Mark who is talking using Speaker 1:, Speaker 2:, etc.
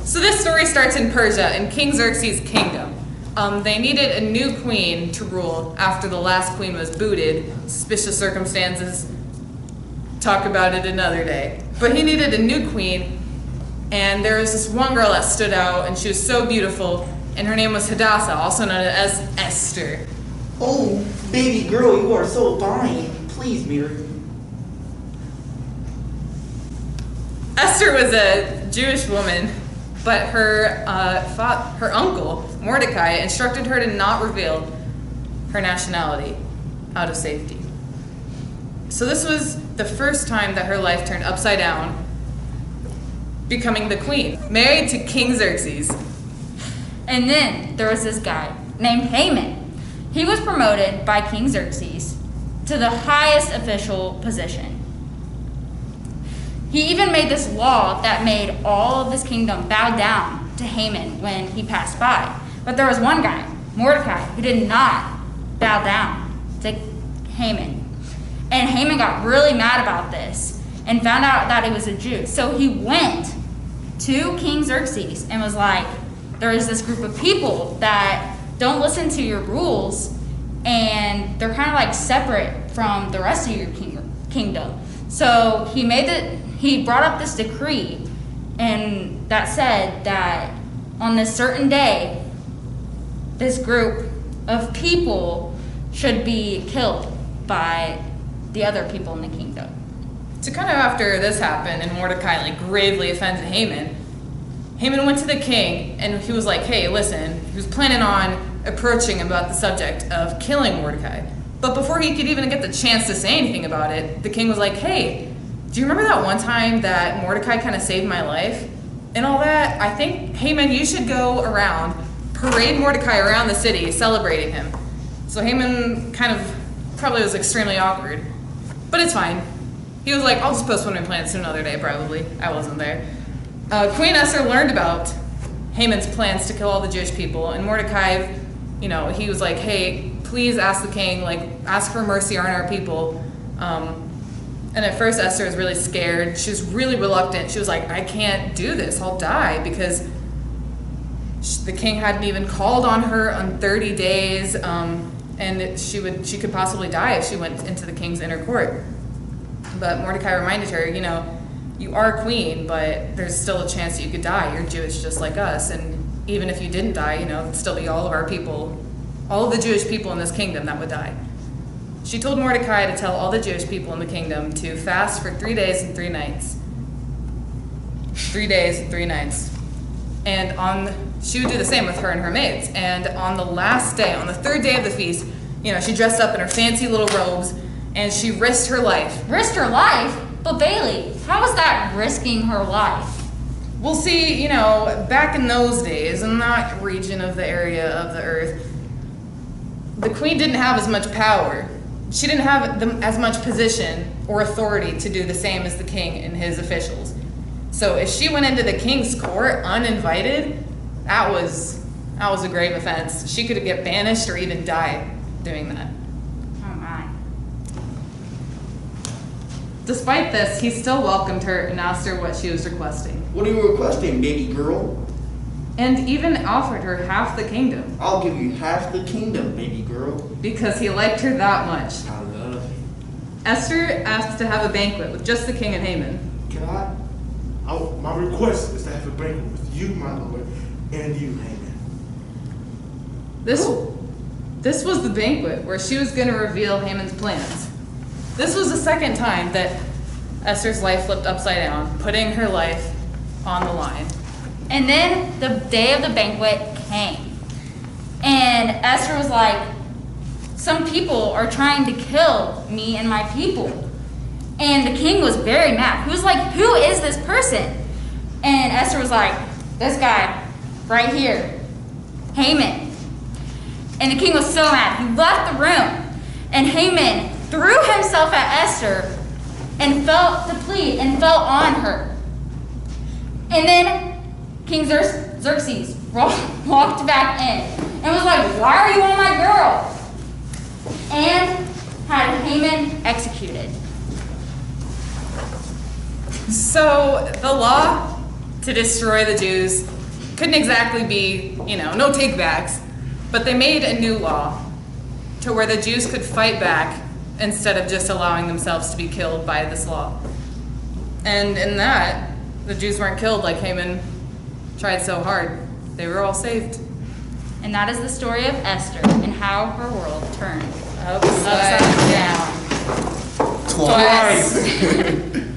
Speaker 1: So this story starts in Persia, in King Xerxes' kingdom. They needed a new queen to rule after the last queen was booted. Suspicious circumstances. Talk about it another day. But he needed a new queen, and there was this one girl that stood out, and she was so beautiful, and her name was Hadassah, also known as Esther.
Speaker 2: Oh, baby girl, you are so fine. Please marry me.
Speaker 1: Esther was a Jewish woman, but her uncle, Mordecai, instructed her to not reveal her nationality out of safety. So this was the first time that her life turned upside down, becoming the queen, married to King Xerxes.
Speaker 3: And then there was this guy named Haman. He was promoted by King Xerxes to the highest official position. He even made this law that made all of his kingdom bow down to Haman when he passed by. But there was one guy, Mordecai, who did not bow down to Haman. And Haman got really mad about this and found out that he was a Jew. So he went to King Xerxes and was like, there is this group of people that don't listen to your rules, and they're kind of like separate from the rest of your kingdom. So he brought up this decree, and that said that on this certain day, this group of people should be killed by the other people in the kingdom.
Speaker 1: So kind of after this happened and Mordecai like gravely offended Haman, Haman went to the king and he was like, hey, listen, he was planning on approaching about the subject of killing Mordecai. But before he could even get the chance to say anything about it, the king was like, hey, do you remember that one time that Mordecai kind of saved my life and all that? I think, Haman, you should go around, parade Mordecai around the city, celebrating him. So Haman kind of probably was extremely awkward, but it's fine. He was like, I'll just postpone my plans to another day, probably. I wasn't there. Queen Esther learned about Haman's plans to kill all the Jewish people, and Mordecai, he was like, hey, please ask the king, ask for mercy on our people. And at first Esther was really scared. She was really reluctant. She was like, I can't do this. I'll die, because the king hadn't even called on her on 30 days, and she could possibly die if she went into the king's inner court. But Mordecai reminded her, you are queen, but there's still a chance that you could die. You're Jewish just like us, and even if you didn't die, it'd still be all of our people, all of the Jewish people in this kingdom that would die. She told Mordecai to tell all the Jewish people in the kingdom to fast for 3 days and 3 nights. 3 days and 3 nights. And she would do the same with her and her maids. And on the last day, on the 3rd day of the feast, she dressed up in her fancy little robes, and she risked her life.
Speaker 3: Risked her life? But Bailey, how is that risking her life?
Speaker 1: Well, see, back in those days, in that region of the area of the earth, the queen didn't have as much power. She didn't have as much position or authority to do the same as the king and his officials. So if she went into the king's court uninvited, that was a grave offense. She could get banished or even die doing that.
Speaker 3: Oh my.
Speaker 1: Despite this, he still welcomed her and asked her what she was requesting.
Speaker 2: What are you requesting, baby girl?
Speaker 1: And even offered her half the kingdom.
Speaker 2: I'll give you half the kingdom, baby girl.
Speaker 1: Because he liked her that much.
Speaker 2: I love you.
Speaker 1: Esther asked to have a banquet with just the king and Haman.
Speaker 4: Can I? My request is to have a banquet with you, my lord, and you, Haman.
Speaker 1: This was the banquet where she was going to reveal Haman's plans. This was the second time that Esther's life flipped upside down, putting her life on the line.
Speaker 3: And then the day of the banquet came. And Esther was like, some people are trying to kill me and my people. And the king was very mad. He was like, who is this person? And Esther was like, this guy right here, Haman. And the king was so mad. He left the room. And Haman threw himself at Esther and fell to plead and fell on her. And then King Xerxes walked back in and was like, why are you on my girl? And had Haman executed.
Speaker 1: So the law to destroy the Jews. Couldn't exactly be, no takebacks, but they made a new law to where the Jews could fight back instead of just allowing themselves to be killed by this law. And in that, the Jews weren't killed like Haman tried so hard. They were all saved.
Speaker 3: And that is the story of Esther and how her world turned
Speaker 1: Upside down.
Speaker 2: Twice.